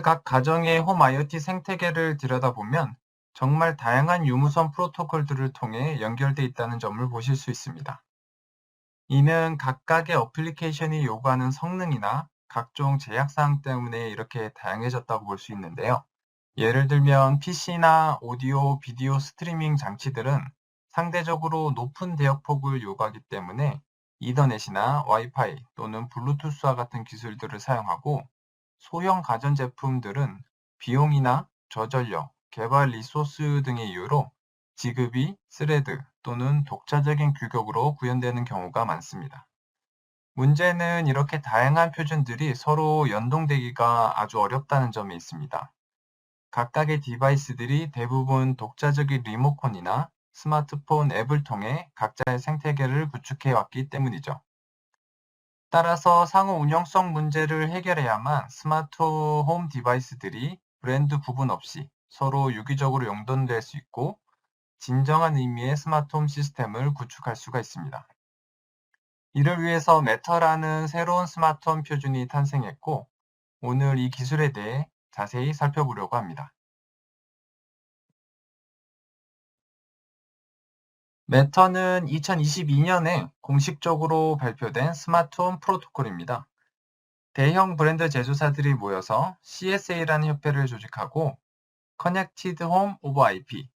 각 가정의 홈 IoT 생태계를 들여다보면 정말 다양한 유무선 프로토콜들을 통해 연결돼 있다는 점을 보실 수 있습니다. 이는 각각의 어플리케이션이 요구하는 성능이나 각종 제약사항 때문에 이렇게 다양해졌다고 볼 수 있는데요. 예를 들면 PC나 오디오, 비디오 스트리밍 장치들은 상대적으로 높은 대역폭을 요구하기 때문에 이더넷이나 와이파이 또는 블루투스와 같은 기술들을 사용하고, 소형 가전제품들은 비용이나 저전력, 개발 리소스 등의 이유로 지급이 스레드 또는 독자적인 규격으로 구현되는 경우가 많습니다. 문제는 이렇게 다양한 표준들이 서로 연동되기가 아주 어렵다는 점에 있습니다. 각각의 디바이스들이 대부분 독자적인 리모컨이나 스마트폰 앱을 통해 각자의 생태계를 구축해 왔기 때문이죠. 따라서 상호 운영성 문제를 해결해야만 스마트 홈 디바이스들이 브랜드 구분 없이 서로 유기적으로 연동될 수 있고, 진정한 의미의 스마트 홈 시스템을 구축할 수가 있습니다. 이를 위해서 매터라는 새로운 스마트 홈 표준이 탄생했고, 오늘 이 기술에 대해 자세히 살펴보려고 합니다. 매터는 2022년에 공식적으로 발표된 스마트홈 프로토콜입니다. 대형 브랜드 제조사들이 모여서 CSA라는 협회를 조직하고 커넥티드 홈 오버 IP,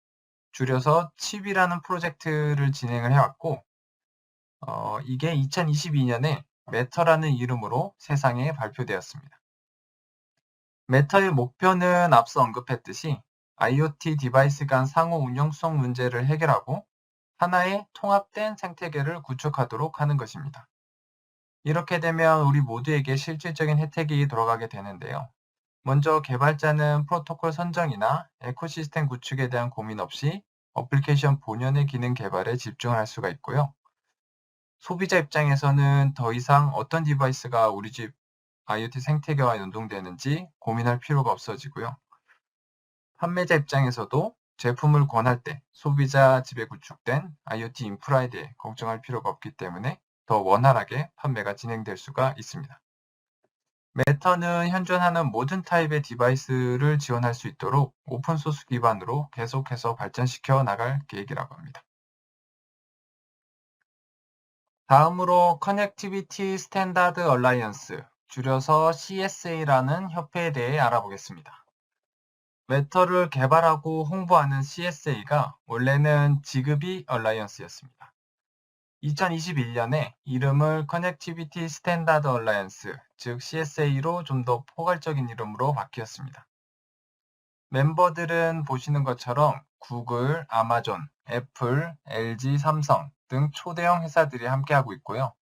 줄여서 칩이라는 프로젝트를 진행을 해왔고, 이게 2022년에 매터라는 이름으로 세상에 발표되었습니다. 매터의 목표는 앞서 언급했듯이 IoT 디바이스 간 상호 운영성 문제를 해결하고 하나의 통합된 생태계를 구축하도록 하는 것입니다. 이렇게 되면 우리 모두에게 실질적인 혜택이 돌아가게 되는데요. 먼저 개발자는 프로토콜 선정이나 에코시스템 구축에 대한 고민 없이 어플리케이션 본연의 기능 개발에 집중할 수가 있고요. 소비자 입장에서는 더 이상 어떤 디바이스가 우리 집 IoT 생태계와 연동되는지 고민할 필요가 없어지고요. 판매자 입장에서도 제품을 권할 때 소비자 집에 구축된 IoT 인프라에 대해 걱정할 필요가 없기 때문에 더 원활하게 판매가 진행될 수가 있습니다. 매터는 현존하는 모든 타입의 디바이스를 지원할 수 있도록 오픈소스 기반으로 계속해서 발전시켜 나갈 계획이라고 합니다. 다음으로 커넥티비티 스탠다드 얼라이언스, 줄여서 CSA라는 협회에 대해 알아보겠습니다. 매터를 개발하고 홍보하는 CSA가 원래는 지그비 얼라이언스였습니다. 2021년에 이름을 커넥티비티 스탠다드 얼라이언스, 즉 CSA로 좀 더 포괄적인 이름으로 바뀌었습니다. 멤버들은 보시는 것처럼 구글, 아마존, 애플, LG, 삼성 등 초대형 회사들이 함께하고 있고요.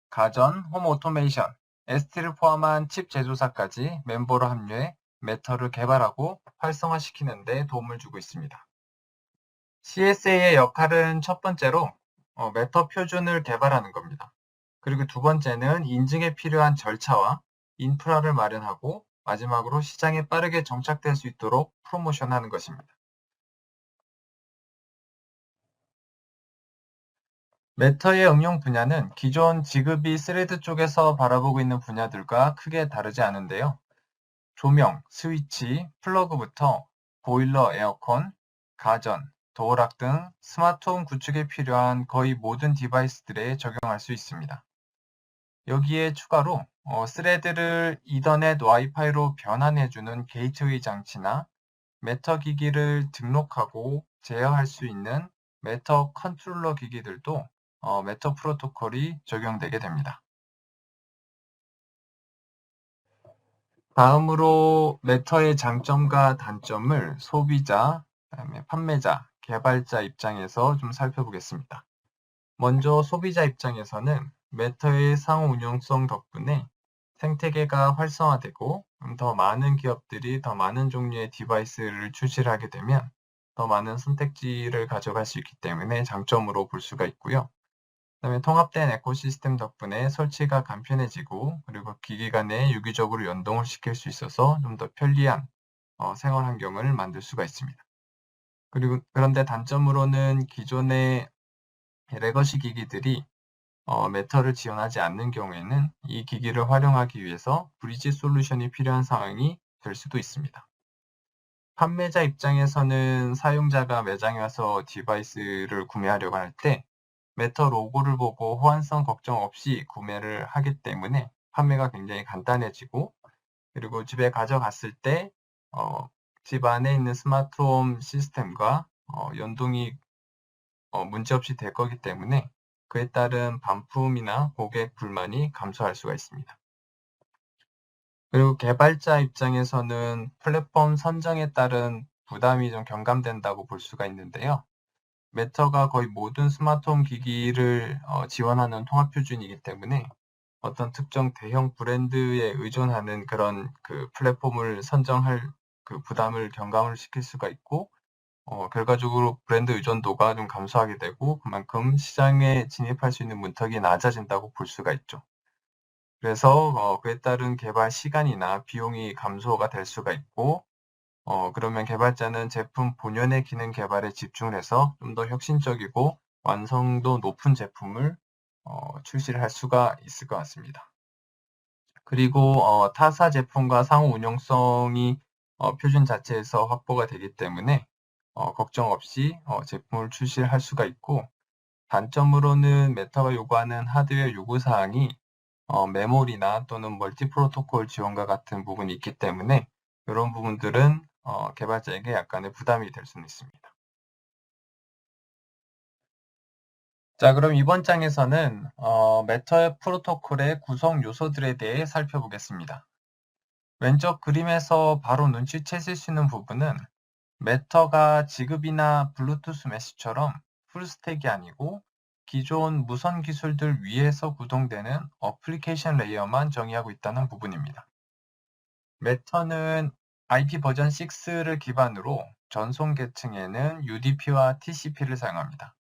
가전, 홈 오토메이션, ST를 포함한 칩 제조사까지 멤버로 합류해 매터를 개발하고 활성화시키는 데 도움을 주고 있습니다. CSA의 역할은 첫 번째로 매터 표준을 개발하는 겁니다. 그리고 두 번째는 인증에 필요한 절차와 인프라를 마련하고 마지막으로 시장에 빠르게 정착될 수 있도록 프로모션하는 것입니다. 매터의 응용 분야는 기존 지그비 스레드 쪽에서 바라보고 있는 분야들과 크게 다르지 않은데요. 조명, 스위치, 플러그부터 보일러, 에어컨, 가전, 도어락 등 스마트홈 구축에 필요한 거의 모든 디바이스들에 적용할 수 있습니다. 여기에 추가로 스레드를 이더넷 와이파이로 변환해주는 게이트웨이 장치나 매터 기기를 등록하고 제어할 수 있는 매터 컨트롤러 기기들도 매터 프로토콜이 적용되게 됩니다. 다음으로 매터의 장점과 단점을 소비자, 그다음에 판매자, 개발자 입장에서 좀 살펴보겠습니다. 먼저 소비자 입장에서는 매터의 상호 운용성 덕분에 생태계가 활성화되고 더 많은 기업들이 더 많은 종류의 디바이스를 출시를 하게 되면 더 많은 선택지를 가져갈 수 있기 때문에 장점으로 볼 수가 있고요. 그다음에 통합된 에코시스템 덕분에 설치가 간편해지고 그리고 기기 간에 유기적으로 연동을 시킬 수 있어서 좀 더 편리한 생활 환경을 만들 수가 있습니다. 그리고 그런데 단점으로는 기존의 레거시 기기들이 매터를 지원하지 않는 경우에는 이 기기를 활용하기 위해서 브리지 솔루션이 필요한 상황이 될 수도 있습니다. 판매자 입장에서는 사용자가 매장에 와서 디바이스를 구매하려고 할 때 매터 로고를 보고 호환성 걱정 없이 구매를 하기 때문에 판매가 굉장히 간단해지고 그리고 집에 가져갔을 때 집 안에 있는 스마트홈 시스템과 연동이 문제없이 될 거기 때문에 그에 따른 반품이나 고객 불만이 감소할 수가 있습니다. 그리고 개발자 입장에서는 플랫폼 선정에 따른 부담이 좀 경감된다고 볼 수가 있는데요. 매터가 거의 모든 스마트홈 기기를 지원하는 통합 표준이기 때문에 어떤 특정 대형 브랜드에 의존하는 그런 그 플랫폼을 선정할 그 부담을 경감을 시킬 수가 있고 결과적으로 브랜드 의존도가 좀 감소하게 되고 그만큼 시장에 진입할 수 있는 문턱이 낮아진다고 볼 수가 있죠. 그래서 그에 따른 개발 시간이나 비용이 감소가 될 수가 있고 그러면 개발자는 제품 본연의 기능 개발에 집중을 해서 좀 더 혁신적이고 완성도 높은 제품을 출시를 할 수가 있을 것 같습니다. 그리고 타사 제품과 상호 운용성이 표준 자체에서 확보가 되기 때문에 걱정 없이 제품을 출시를 할 수가 있고 단점으로는 메타가 요구하는 하드웨어 요구사항이 메모리나 또는 멀티 프로토콜 지원과 같은 부분이 있기 때문에 이런 부분들은 개발자에게 약간의 부담이 될 수는 있습니다. 자, 그럼 이번 장에서는 매터 프로토콜의 구성 요소들에 대해 살펴보겠습니다. 왼쪽 그림에서 바로 눈치채실 수 있는 부분은 매터가 지급이나 블루투스 메시처럼 풀스택이 아니고 기존 무선 기술들 위에서 구동되는 어플리케이션 레이어만 정의하고 있다는 부분입니다. 매터는 IP 버전 6를 기반으로 전송 계층에는 UDP와 TCP를 사용합니다.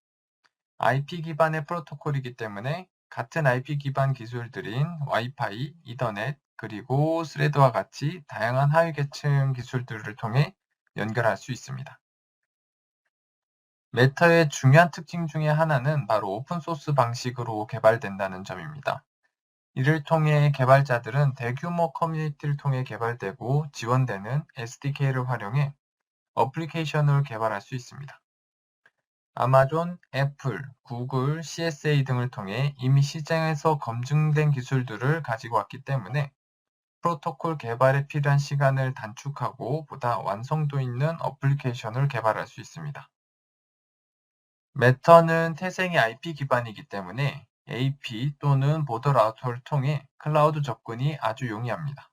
IP 기반의 프로토콜이기 때문에 같은 IP 기반 기술들인 와이파이, 이더넷, 그리고 스레드와 같이 다양한 하위 계층 기술들을 통해 연결할 수 있습니다. 매터의 중요한 특징 중에 하나는 바로 오픈소스 방식으로 개발된다는 점입니다. 이를 통해 개발자들은 대규모 커뮤니티를 통해 개발되고 지원되는 SDK를 활용해 어플리케이션을 개발할 수 있습니다. 아마존, 애플, 구글, CSA 등을 통해 이미 시장에서 검증된 기술들을 가지고 왔기 때문에 프로토콜 개발에 필요한 시간을 단축하고 보다 완성도 있는 어플리케이션을 개발할 수 있습니다. 매터는 태생의 IP 기반이기 때문에 AP 또는 보더 라우터를 통해 클라우드 접근이 아주 용이합니다.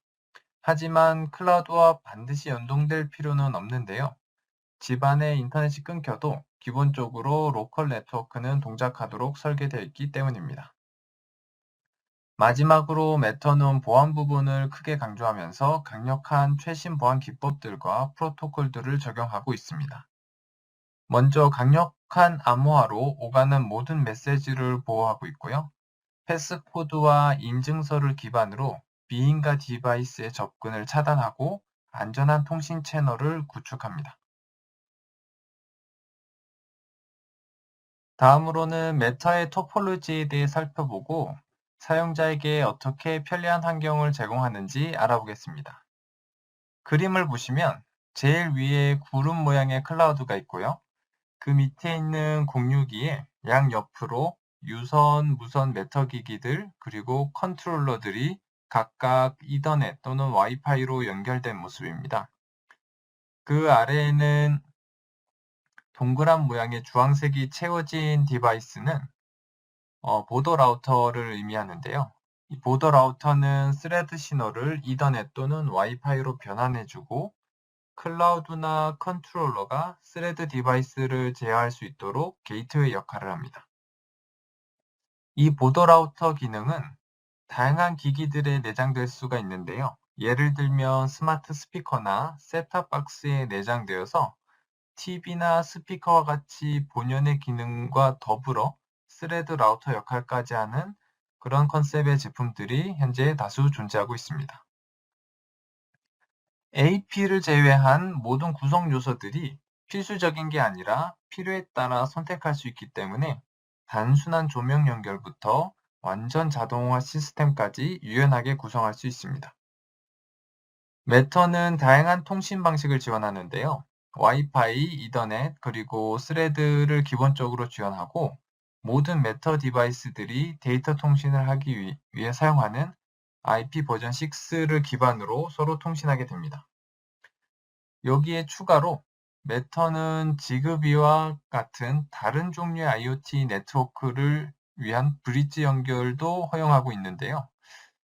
하지만 클라우드와 반드시 연동될 필요는 없는데요. 집안의 인터넷이 끊겨도 기본적으로 로컬 네트워크는 동작하도록 설계되어 있기 때문입니다. 마지막으로 매터는 보안 부분을 크게 강조하면서 강력한 최신 보안 기법들과 프로토콜들을 적용하고 있습니다. 먼저 강력한 암호화로 오가는 모든 메시지를 보호하고 있고요. 패스코드와 인증서를 기반으로 비인가 디바이스의 접근을 차단하고 안전한 통신 채널을 구축합니다. 다음으로는 메타의 토폴로지에 대해 살펴보고 사용자에게 어떻게 편리한 환경을 제공하는지 알아보겠습니다. 그림을 보시면 제일 위에 구름 모양의 클라우드가 있고요. 그 밑에 있는 공유기에 양옆으로 유선, 무선 메터 기기들 그리고 컨트롤러들이 각각 이더넷 또는 와이파이로 연결된 모습입니다. 그 아래에는 동그란 모양의 주황색이 채워진 디바이스는 보더 라우터를 의미하는데요. 이 보더 라우터는 스레드 신호를 이더넷 또는 와이파이로 변환해주고 클라우드나 컨트롤러가 스레드 디바이스를 제어할 수 있도록 게이트웨이 역할을 합니다. 이 보더 라우터 기능은 다양한 기기들에 내장될 수가 있는데요. 예를 들면 스마트 스피커나 셋탑 박스에 내장되어서 TV나 스피커와 같이 본연의 기능과 더불어 스레드 라우터 역할까지 하는 그런 컨셉의 제품들이 현재 다수 존재하고 있습니다. AP를 제외한 모든 구성 요소들이 필수적인 게 아니라 필요에 따라 선택할 수 있기 때문에 단순한 조명 연결부터 완전 자동화 시스템까지 유연하게 구성할 수 있습니다. 매터는 다양한 통신 방식을 지원하는데요. 와이파이, 이더넷, 그리고 스레드를 기본적으로 지원하고 모든 매터 디바이스들이 데이터 통신을 하기 위해 사용하는 IP 버전 6를 기반으로 서로 통신하게 됩니다. 여기에 추가로 매터는 지그비와 같은 다른 종류의 IoT 네트워크를 위한 브릿지 연결도 허용하고 있는데요.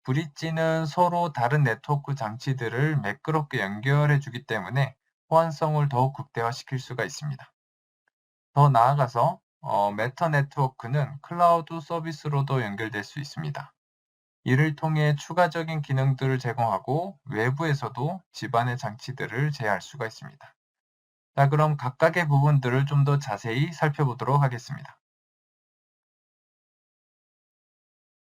브릿지는 서로 다른 네트워크 장치들을 매끄럽게 연결해 주기 때문에 호환성을 더욱 극대화시킬 수가 있습니다. 더 나아가서 매터 네트워크는 클라우드 서비스로도 연결될 수 있습니다. 이를 통해 추가적인 기능들을 제공하고 외부에서도 집안의 장치들을 제어할 수가 있습니다. 자, 그럼 각각의 부분들을 좀 더 자세히 살펴보도록 하겠습니다.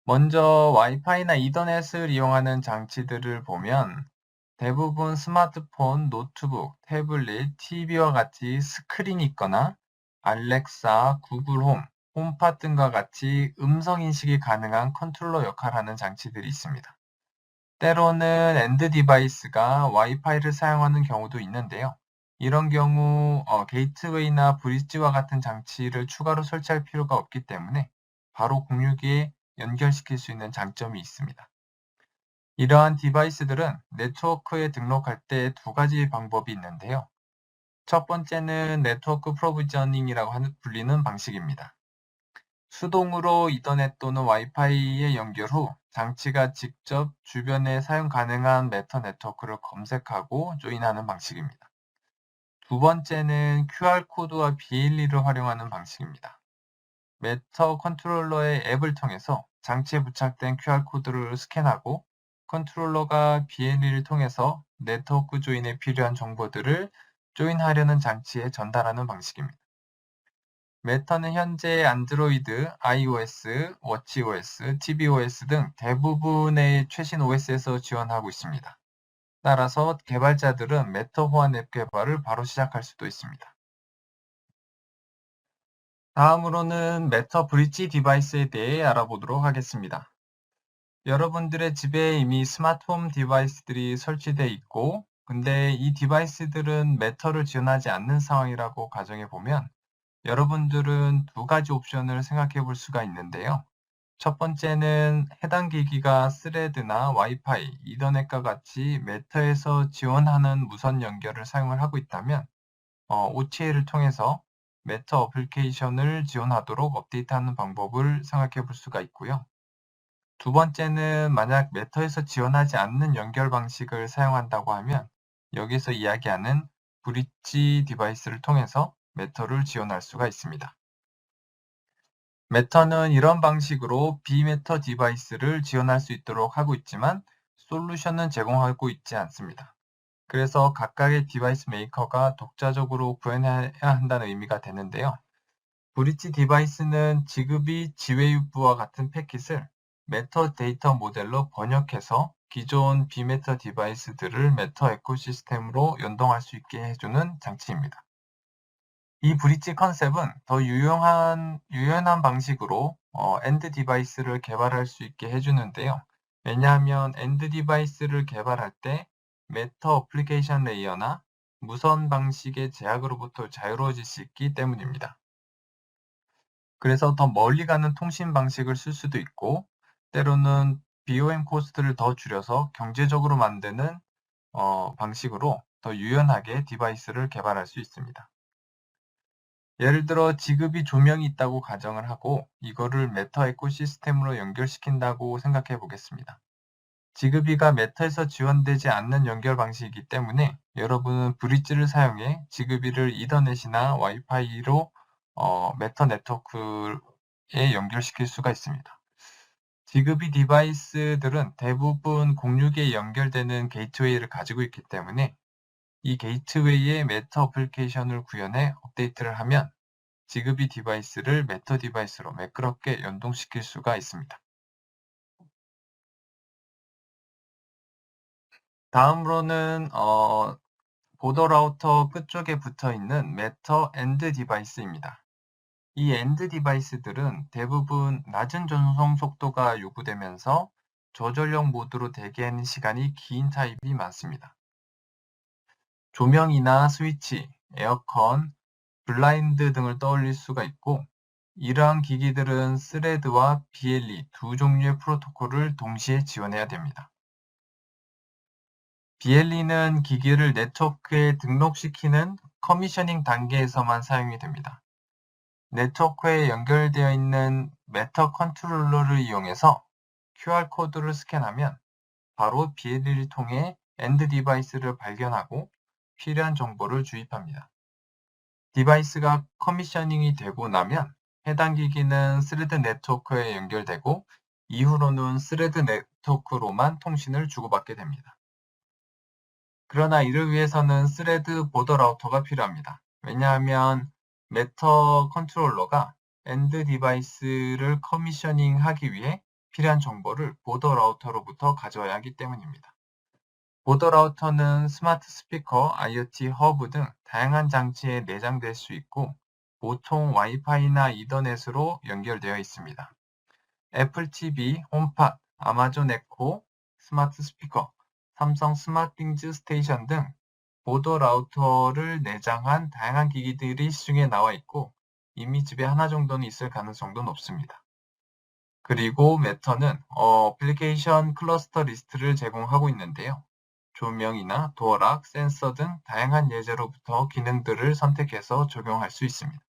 먼저 와이파이나 이더넷을 이용하는 장치들을 보면 대부분 스마트폰, 노트북, 태블릿, TV와 같이 스크린이 있거나 알렉사, 구글 홈, 홈팟 등과 같이 음성 인식이 가능한 컨트롤러 역할을 하는 장치들이 있습니다. 때로는 엔드 디바이스가 와이파이를 사용하는 경우도 있는데요. 이런 경우 게이트웨이나 브릿지와 같은 장치를 추가로 설치할 필요가 없기 때문에 바로 공유기에 연결시킬 수 있는 장점이 있습니다. 이러한 디바이스들은 네트워크에 등록할 때 두 가지 방법이 있는데요. 첫 번째는 네트워크 프로비저닝이라고 불리는 방식입니다. 수동으로 이더넷 또는 와이파이에 연결 후 장치가 직접 주변에 사용 가능한 매터 네트워크를 검색하고 조인하는 방식입니다. 두 번째는 QR코드와 BLE를 활용하는 방식입니다. 매터 컨트롤러의 앱을 통해서 장치에 부착된 QR코드를 스캔하고 컨트롤러가 BLE를 통해서 네트워크 조인에 필요한 정보들을 조인하려는 장치에 전달하는 방식입니다. 매터는 현재 안드로이드, iOS, 워치OS, tvOS 등 대부분의 최신 OS에서 지원하고 있습니다. 따라서 개발자들은 매터 호환 앱 개발을 바로 시작할 수도 있습니다. 다음으로는 매터 브릿지 디바이스에 대해 알아보도록 하겠습니다. 여러분들의 집에 이미 스마트홈 디바이스들이 설치되어 있고, 근데 이 디바이스들은 매터를 지원하지 않는 상황이라고 가정해 보면 여러분들은 두 가지 옵션을 생각해 볼 수가 있는데요. 첫 번째는 해당 기기가 스레드나 와이파이, 이더넷과 같이 매터에서 지원하는 무선 연결을 사용을 하고 있다면 OTA를 통해서 매터 어플리케이션을 지원하도록 업데이트하는 방법을 생각해 볼 수가 있고요. 두 번째는 만약 매터에서 지원하지 않는 연결 방식을 사용한다고 하면 여기서 이야기하는 브릿지 디바이스를 통해서 매터를 지원할 수가 있습니다. 매터는 이런 방식으로 비매터 디바이스를 지원할 수 있도록 하고 있지만 솔루션은 제공하고 있지 않습니다. 그래서 각각의 디바이스 메이커가 독자적으로 구현해야 한다는 의미가 되는데요. 브릿지 디바이스는 지급이 지회유부와 같은 패킷을 매터 데이터 모델로 번역해서 기존 비매터 디바이스들을 매터 에코시스템으로 연동할 수 있게 해주는 장치입니다. 이 브릿지 컨셉은 더 유연한 방식으로 엔드 디바이스를 개발할 수 있게 해주는데요. 왜냐하면 엔드 디바이스를 개발할 때 매터 어플리케이션 레이어나 무선 방식의 제약으로부터 자유로워질 수 있기 때문입니다. 그래서 더 멀리 가는 통신 방식을 쓸 수도 있고, 때로는 BOM 코스트를 더 줄여서 경제적으로 만드는 방식으로 더 유연하게 디바이스를 개발할 수 있습니다. 예를 들어 지급이 조명이 있다고 가정을 하고 이거를 매터 에코시스템으로 연결시킨다고 생각해 보겠습니다. 지급이가 매터에서 지원되지 않는 연결 방식이기 때문에 여러분은 브릿지를 사용해 지급이를 이더넷이나 와이파이로 매터 네트워크에 연결시킬 수가 있습니다. 지급이 디바이스들은 대부분 062에 연결되는 게이트웨이를 가지고 있기 때문에 이 게이트웨이에 매터 어플리케이션을 구현해 업데이트를 하면 지급이 디바이스를 매터 디바이스로 매끄럽게 연동시킬 수가 있습니다. 다음으로는 보더 라우터 끝쪽에 붙어 있는 매터 엔드 디바이스입니다. 이 엔드 디바이스들은 대부분 낮은 전송 속도가 요구되면서 저전력 모드로 대기하는 시간이 긴 타입이 많습니다. 조명이나 스위치, 에어컨, 블라인드 등을 떠올릴 수가 있고 이러한 기기들은 스레드와 BLE 두 종류의 프로토콜을 동시에 지원해야 됩니다. BLE는 기기를 네트워크에 등록시키는 커미셔닝 단계에서만 사용이 됩니다. 네트워크에 연결되어 있는 매터 컨트롤러를 이용해서 QR코드를 스캔하면 바로 BLE를 통해 엔드 디바이스를 발견하고 필요한 정보를 주입합니다. 디바이스가 커미셔닝이 되고 나면 해당 기기는 스레드 네트워크에 연결되고 이후로는 스레드 네트워크로만 통신을 주고받게 됩니다. 그러나 이를 위해서는 스레드 보더 라우터가 필요합니다. 왜냐하면 매터 컨트롤러가 엔드 디바이스를 커미셔닝 하기 위해 필요한 정보를 보더 라우터로부터 가져와야 하기 때문입니다. 보더 라우터는 스마트 스피커, IoT 허브 등 다양한 장치에 내장될 수 있고 보통 와이파이나 이더넷으로 연결되어 있습니다. 애플 TV, 홈팟, 아마존 에코, 스마트 스피커, 삼성 스마트띵즈 스테이션 등 보더 라우터를 내장한 다양한 기기들이 시중에 나와 있고 이미 집에 하나 정도는 있을 가능성도 높습니다. 그리고 매터는 어플리케이션 클러스터 리스트를 제공하고 있는데요. 조명이나 도어락, 센서 등 다양한 예제로부터 기능들을 선택해서 적용할 수 있습니다.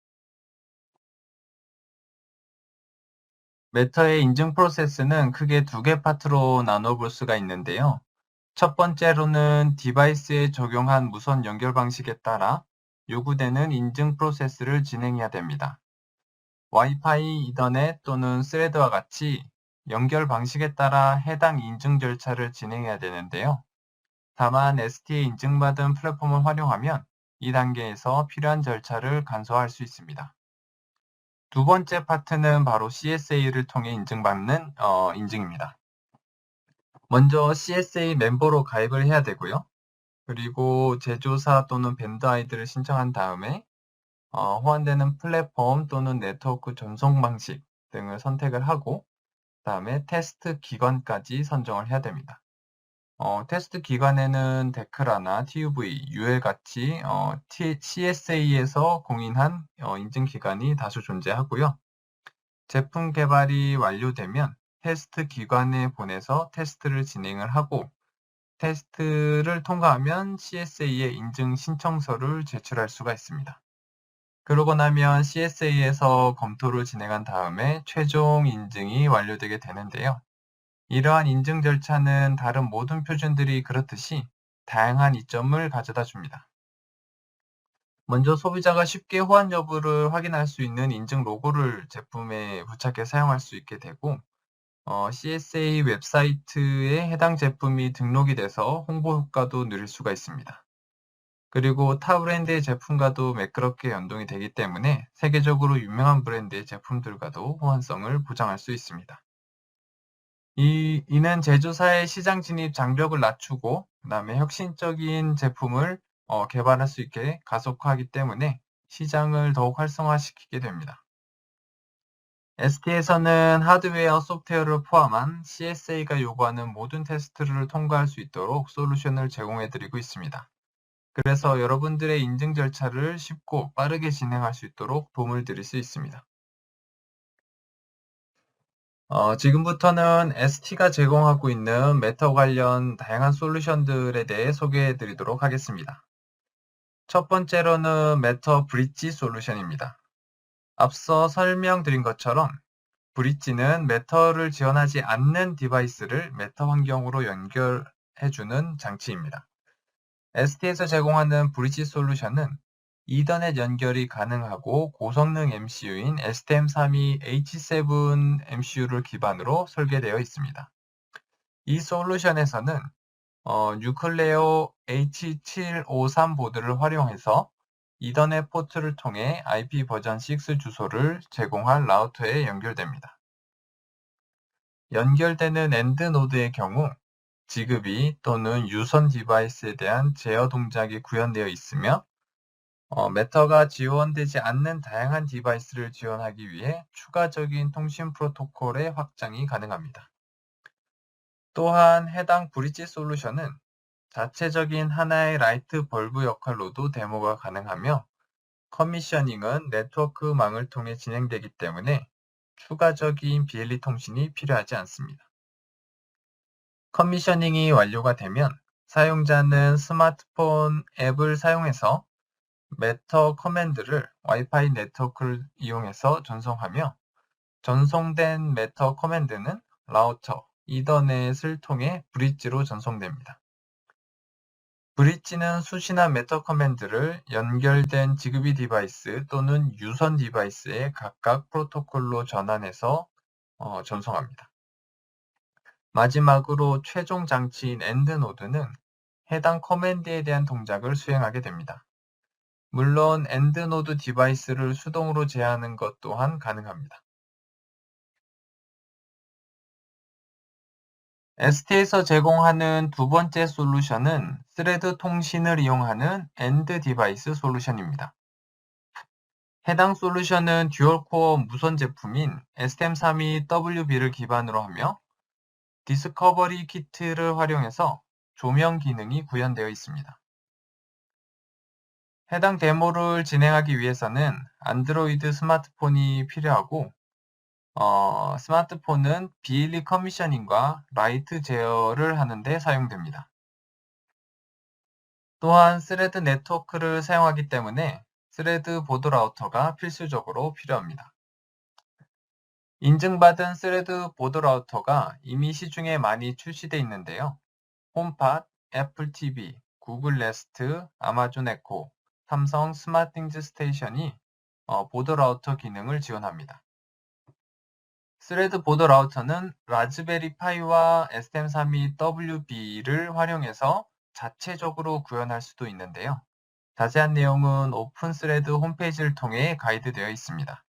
매터의 인증 프로세스는 크게 두 개 파트로 나눠볼 수가 있는데요. 첫 번째로는 디바이스에 적용한 무선 연결 방식에 따라 요구되는 인증 프로세스를 진행해야 됩니다. 와이파이, 이더넷 또는 스레드와 같이 연결 방식에 따라 해당 인증 절차를 진행해야 되는데요. 다만 ST에 인증받은 플랫폼을 활용하면 이 단계에서 필요한 절차를 간소화할 수 있습니다. 두 번째 파트는 바로 CSA를 통해 인증받는 인증입니다. 먼저 CSA 멤버로 가입을 해야 되고요. 그리고 제조사 또는 밴드 아이디를 신청한 다음에 호환되는 플랫폼 또는 네트워크 전송 방식 등을 선택을 하고 그다음에 테스트 기관까지 선정을 해야 됩니다. 테스트 기관에는 데크라나 TUV, UL 같이 CSA에서 공인한 인증 기관이 다수 존재하고요. 제품 개발이 완료되면 테스트 기관에 보내서 테스트를 진행을 하고 테스트를 통과하면 CSA의 인증 신청서를 제출할 수가 있습니다. 그러고 나면 CSA에서 검토를 진행한 다음에 최종 인증이 완료되게 되는데요. 이러한 인증 절차는 다른 모든 표준들이 그렇듯이 다양한 이점을 가져다 줍니다. 먼저 소비자가 쉽게 호환 여부를 확인할 수 있는 인증 로고를 제품에 부착해 사용할 수 있게 되고 CSA 웹사이트에 해당 제품이 등록이 돼서 홍보 효과도 누릴 수가 있습니다. 그리고 타 브랜드의 제품과도 매끄럽게 연동이 되기 때문에 세계적으로 유명한 브랜드의 제품들과도 호환성을 보장할 수 있습니다. 이는 제조사의 시장 진입 장벽을 낮추고 그다음에 혁신적인 제품을 개발할 수 있게 가속화하기 때문에 시장을 더욱 활성화시키게 됩니다. ST에서는 하드웨어, 소프트웨어를 포함한 CSA가 요구하는 모든 테스트를 통과할 수 있도록 솔루션을 제공해드리고 있습니다. 그래서 여러분들의 인증 절차를 쉽고 빠르게 진행할 수 있도록 도움을 드릴 수 있습니다. 지금부터는 ST가 제공하고 있는 메터 관련 다양한 솔루션들에 대해 소개해 드리도록 하겠습니다. 첫 번째로는 메터 브릿지 솔루션입니다. 앞서 설명드린 것처럼 브릿지는 메터를 지원하지 않는 디바이스를 메터 환경으로 연결해주는 장치입니다. ST에서 제공하는 브릿지 솔루션은 이더넷 연결이 가능하고 고성능 MCU인 STM32H7 MCU를 기반으로 설계되어 있습니다. 이 솔루션에서는 뉴클레오 H753 보드를 활용해서 이더넷 포트를 통해 IP 버전 6 주소를 제공할 라우터에 연결됩니다. 연결되는 엔드 노드의 경우 지급이 또는 유선 디바이스에 대한 제어 동작이 구현되어 있으며 메터가 지원되지 않는 다양한 디바이스를 지원하기 위해 추가적인 통신 프로토콜의 확장이 가능합니다. 또한 해당 브릿지 솔루션은 자체적인 하나의 라이트 벌브 역할로도 데모가 가능하며 커미셔닝은 네트워크망을 통해 진행되기 때문에 추가적인 BLE 통신이 필요하지 않습니다. 커미셔닝이 완료가 되면 사용자는 스마트폰 앱을 사용해서 메터 커맨드를 와이파이 네트워크를 이용해서 전송하며 전송된 메터 커맨드는 라우터, 이더넷을 통해 브릿지로 전송됩니다. 브릿지는 수신한 메터 커맨드를 연결된 지급이 디바이스 또는 유선 디바이스에 각각 프로토콜로 전환해서 전송합니다. 마지막으로 최종 장치인 엔드 노드는 해당 커맨드에 대한 동작을 수행하게 됩니다. 물론 엔드 노드 디바이스를 수동으로 제어하는 것 또한 가능합니다. ST에서 제공하는 두 번째 솔루션은 스레드 통신을 이용하는 엔드 디바이스 솔루션입니다. 해당 솔루션은 듀얼코어 무선 제품인 STM32WB를 기반으로 하며 디스커버리 키트를 활용해서 조명 기능이 구현되어 있습니다. 해당 데모를 진행하기 위해서는 안드로이드 스마트폰이 필요하고 스마트폰은 BLE 커미셔닝과 라이트 제어를 하는 데 사용됩니다. 또한 스레드 네트워크를 사용하기 때문에 스레드 보드 라우터가 필수적으로 필요합니다. 인증받은 스레드 보드 라우터가 이미 시중에 많이 출시되어 있는데요. 홈팟, 애플 TV, 구글 네스트, 아마존 에코, 삼성 스마트띵즈 스테이션이 보드 라우터 기능을 지원합니다. 스레드 보드 라우터는 라즈베리 파이와 STM32WB를 활용해서 자체적으로 구현할 수도 있는데요. 자세한 내용은 오픈 스레드 홈페이지를 통해 가이드되어 있습니다.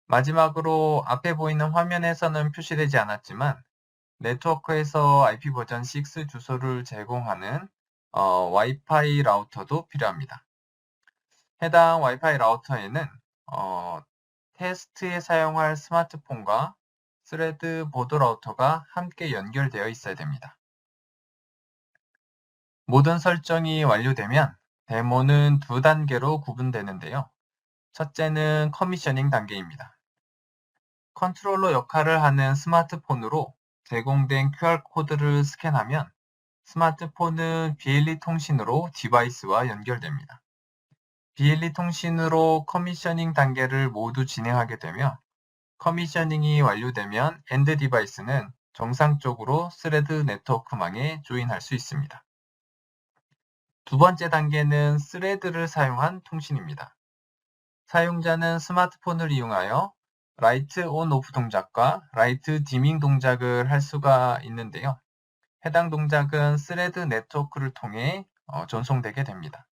마지막으로 앞에 보이는 화면에서는 표시되지 않았지만 네트워크에서 IP 버전 6 주소를 제공하는 와이파이 라우터도 필요합니다. 해당 와이파이 라우터에는 테스트에 사용할 스마트폰과 스레드 보드 라우터가 함께 연결되어 있어야 됩니다. 모든 설정이 완료되면 데모는 두 단계로 구분되는데요. 첫째는 커미셔닝 단계입니다. 컨트롤러 역할을 하는 스마트폰으로 제공된 QR코드를 스캔하면 스마트폰은 BLE 통신으로 디바이스와 연결됩니다. BLE 통신으로 커미셔닝 단계를 모두 진행하게 되며 커미셔닝이 완료되면 엔드 디바이스는 정상적으로 스레드 네트워크망에 조인할 수 있습니다. 두 번째 단계는 스레드를 사용한 통신입니다. 사용자는 스마트폰을 이용하여 라이트 온 오프 동작과 라이트 디밍 동작을 할 수가 있는데요. 해당 동작은 스레드 네트워크를 통해 전송되게 됩니다.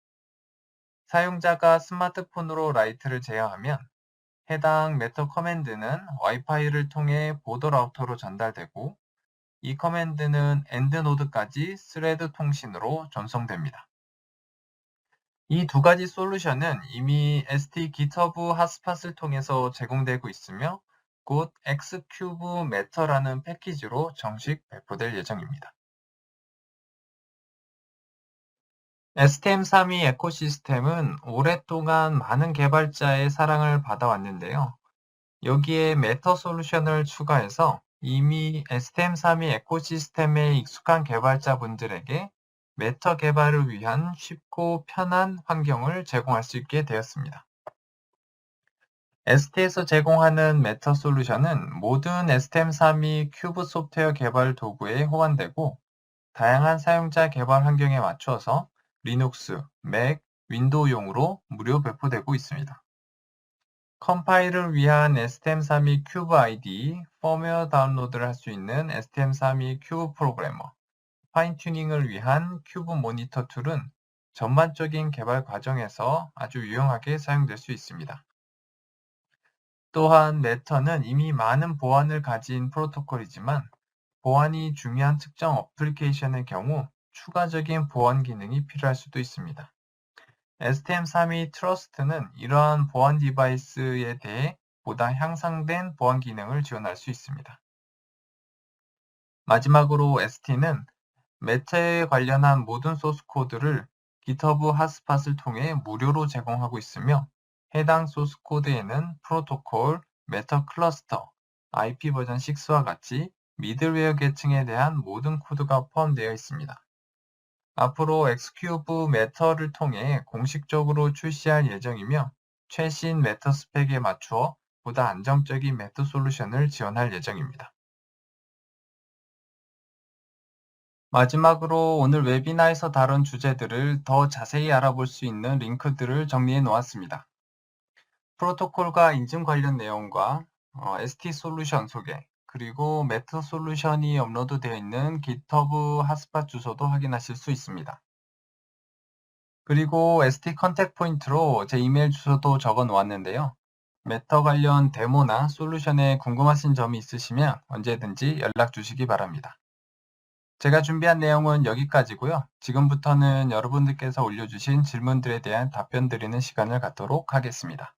사용자가 스마트폰으로 라이트를 제어하면 해당 메터 커맨드는 와이파이를 통해 보드 라우터로 전달되고 이 커맨드는 엔드 노드까지 스레드 통신으로 전송됩니다. 이 두 가지 솔루션은 이미 ST GitHub 핫스팟을 통해서 제공되고 있으며 곧 Xcube Matter라는 패키지로 정식 배포될 예정입니다. STM32 에코시스템은 오랫동안 많은 개발자의 사랑을 받아왔는데요. 여기에 메터 솔루션을 추가해서 이미 STM32 에코시스템에 익숙한 개발자분들에게 메터 개발을 위한 쉽고 편한 환경을 제공할 수 있게 되었습니다. ST에서 제공하는 메터 솔루션은 모든 STM32 큐브 소프트웨어 개발 도구에 호환되고 다양한 사용자 개발 환경에 맞추어서 리눅스, 맥, 윈도우용으로 무료 배포되고 있습니다. 컴파일을 위한 STM32 큐브 IDE, 펌웨어 다운로드를 할 수 있는 STM32 큐브 프로그래머, 파인 튜닝을 위한 큐브 모니터 툴은 전반적인 개발 과정에서 아주 유용하게 사용될 수 있습니다. 또한 메터는 이미 많은 보안을 가진 프로토콜이지만 보안이 중요한 특정 어플리케이션의 경우 추가적인 보안 기능이 필요할 수도 있습니다. STM32 트러스트는 이러한 보안 디바이스에 대해 보다 향상된 보안 기능을 지원할 수 있습니다. 마지막으로 ST는 메타에 관련한 모든 소스 코드를 GitHub 핫스팟을 통해 무료로 제공하고 있으며 해당 소스 코드에는 프로토콜, 메타 클러스터, IP 버전 6와 같이 미들웨어 계층에 대한 모든 코드가 포함되어 있습니다. 앞으로 Xcube 메터를 통해 공식적으로 출시할 예정이며 최신 메터 스펙에 맞추어 보다 안정적인 메터 솔루션을 지원할 예정입니다. 마지막으로 오늘 웨비나에서 다룬 주제들을 더 자세히 알아볼 수 있는 링크들을 정리해 놓았습니다. 프로토콜과 인증 관련 내용과 ST 솔루션 소개, 그리고 메터 솔루션이 업로드되어 있는 GitHub 핫스팟 주소도 확인하실 수 있습니다. 그리고 ST 컨택 포인트로 제 이메일 주소도 적어 놓았는데요. 메터 관련 데모나 솔루션에 궁금하신 점이 있으시면 언제든지 연락 주시기 바랍니다. 제가 준비한 내용은 여기까지고요. 지금부터는 여러분들께서 올려주신 질문들에 대한 답변 드리는 시간을 갖도록 하겠습니다.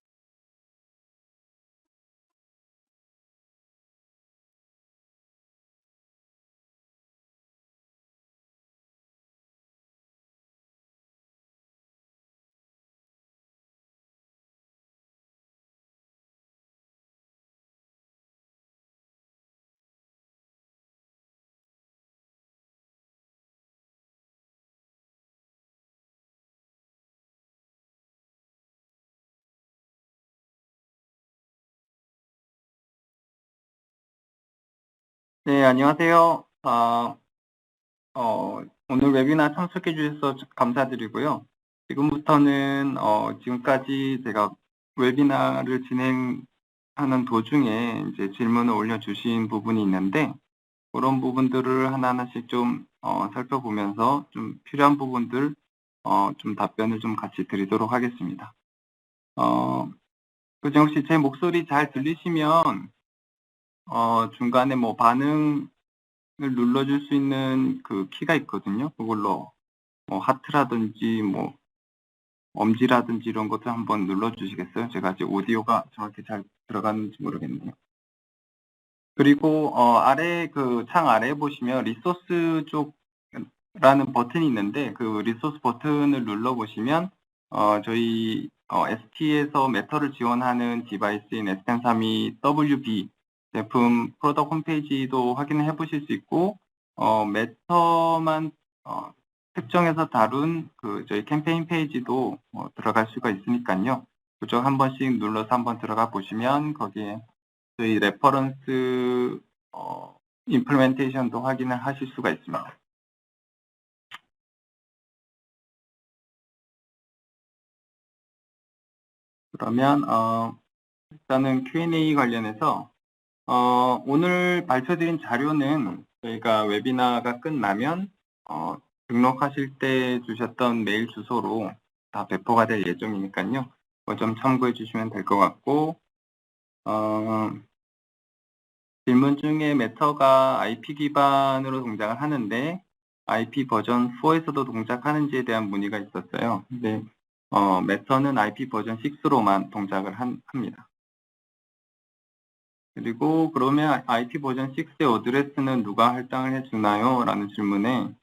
네, 안녕하세요. 오늘 웨비나 참석해 주셔서 감사드리고요. 지금부터는 지금까지 제가 웨비나를 진행하는 도중에 이제 질문을 올려주신 부분이 있는데 그런 부분들을 하나하나씩 좀 살펴보면서 좀 필요한 부분들 좀 답변을 좀 같이 드리도록 하겠습니다. 그죠? 혹시 제 목소리 잘 들리시면 중간에 뭐 반응 눌러줄 수 있는 그 키가 있거든요. 그걸로 뭐 하트라든지 뭐 엄지라든지 이런 것도 한번 눌러주시겠어요? 제가 아직 오디오가 정확히 잘 들어가는지 모르겠네요. 그리고 아래 그 창 아래에 보시면 리소스 쪽라는 버튼이 있는데 그 리소스 버튼을 눌러보시면 저희 ST에서 메터를 지원하는 디바이스인 STM32 WB 제품 프로덕트 홈페이지도 확인해 보실 수 있고 메터만 특정해서 다룬 그 저희 캠페인 페이지도 들어갈 수가 있으니까요. 그쪽 한 번씩 눌러서 한번 들어가 보시면 거기에 저희 레퍼런스 임플멘테이션도 확인을 하실 수가 있습니다. 그러면 일단은 Q&A 관련해서 오늘 발표드린 자료는 저희가 웨비나가 끝나면 등록하실 때 주셨던 메일 주소로 다 배포가 될 예정이니까요. 그거 좀 참고해 주시면 될 것 같고 질문 중에 메터가 IP 기반으로 동작을 하는데 IP 버전 4에서도 동작하는지에 대한 문의가 있었어요. 근데 메터는 IP 버전 6로만 동작을 합니다. 그리고 그러면 IP 버전 6의 어드레스는 누가 할당을 해주나요? 라는 질문에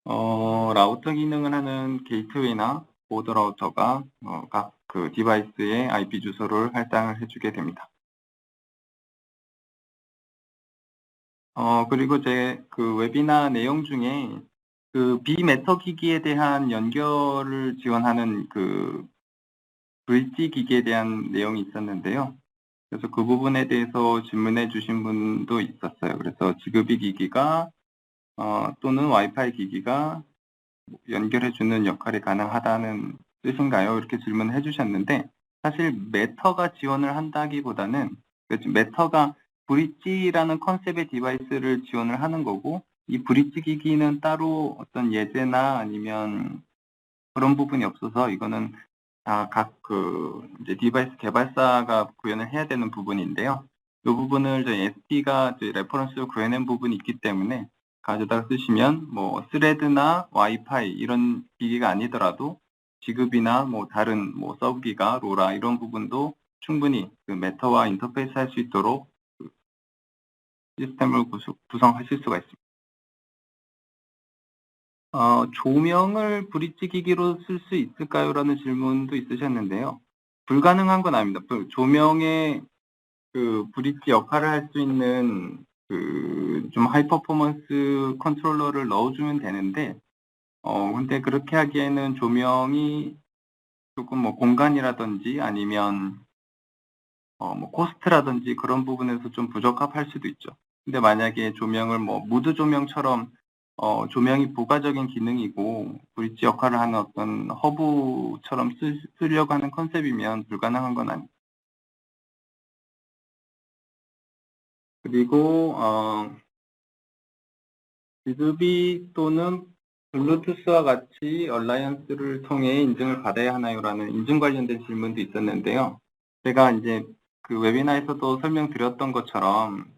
라우터 기능을 하는 게이트웨이나 보드 라우터가 각 그 디바이스의 IP 주소를 할당을 해주게 됩니다. 그리고 제 그 웨비나 내용 중에 그 비메터 기기에 대한 연결을 지원하는 그 브릿지 기기에 대한 내용이 있었는데요. 그래서 그 부분에 대해서 질문해 주신 분도 있었어요. 그래서 지급이 기기가 또는 와이파이 기기가 연결해 주는 역할이 가능하다는 뜻인가요? 이렇게 질문해 주셨는데 사실 메터가 지원을 한다기보다는 메터가 브릿지라는 컨셉의 디바이스를 지원을 하는 거고 이 브릿지 기기는 따로 어떤 예제나 아니면 그런 부분이 없어서 이거는 각 그 이제 디바이스 개발사가 구현을 해야 되는 부분인데요. 이 부분을 저희 ST가 레퍼런스로 구해낸 부분이 있기 때문에 가져다 쓰시면 뭐 스레드나 와이파이 이런 기기가 아니더라도 지급이나 뭐 다른 뭐 서브기가 로라 이런 부분도 충분히 그 메터와 인터페이스 할 수 있도록 그 시스템을 구성하실 수가 있습니다. 조명을 브릿지 기기로 쓸 수 있을까요? 라는 질문도 있으셨는데요. 불가능한 건 아닙니다. 조명에 그 브릿지 역할을 할 수 있는 그 좀 하이 퍼포먼스 컨트롤러를 넣어주면 되는데, 근데 그렇게 하기에는 조명이 조금 뭐 공간이라든지 아니면 뭐 코스트라든지 그런 부분에서 좀 부적합할 수도 있죠. 근데 만약에 조명을 뭐 무드 조명처럼 조명이 부가적인 기능이고 브릿지 역할을 하는 어떤 허브처럼 쓰려고 하는 컨셉이면 불가능한 건 아니에요. 그리고 지급이 또는 블루투스와 같이 얼라이언스를 통해 인증을 받아야 하나요?라는 인증 관련된 질문도 있었는데요. 제가 이제 그 웨비나에서도 설명드렸던 것처럼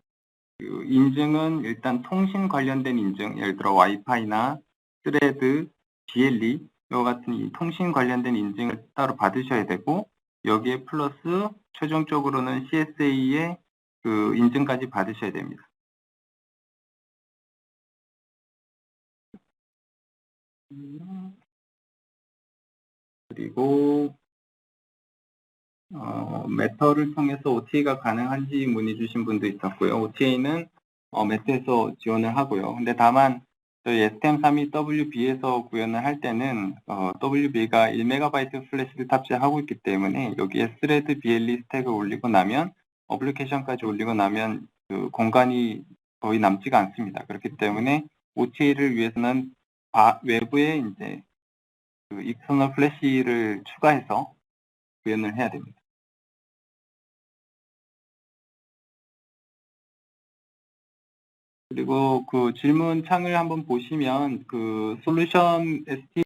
그 인증은 일단 통신 관련된 인증, 예를 들어 와이파이나 스레드, BLE 이와 같은 이 통신 관련된 인증을 따로 받으셔야 되고 여기에 플러스 최종적으로는 CSA의 그 인증까지 받으셔야 됩니다. 그리고 메터를 통해서 OTA가 가능한지 문의 주신 분도 있었고요. OTA는 메터에서 지원을 하고요. 근데 다만 저희 STM32WB에서 구현을 할 때는 WB가 1MB 플래시를 탑재하고 있기 때문에 여기에 스레드 BLE 스택을 올리고 나면 어플리케이션까지 올리고 나면 그 공간이 거의 남지가 않습니다. 그렇기 때문에 OTA를 위해서는 외부에 이제 그 익스터널 플래시를 추가해서 구현을 해야 됩니다. 그리고 그 질문 창을 한번 보시면 그 솔루션 ST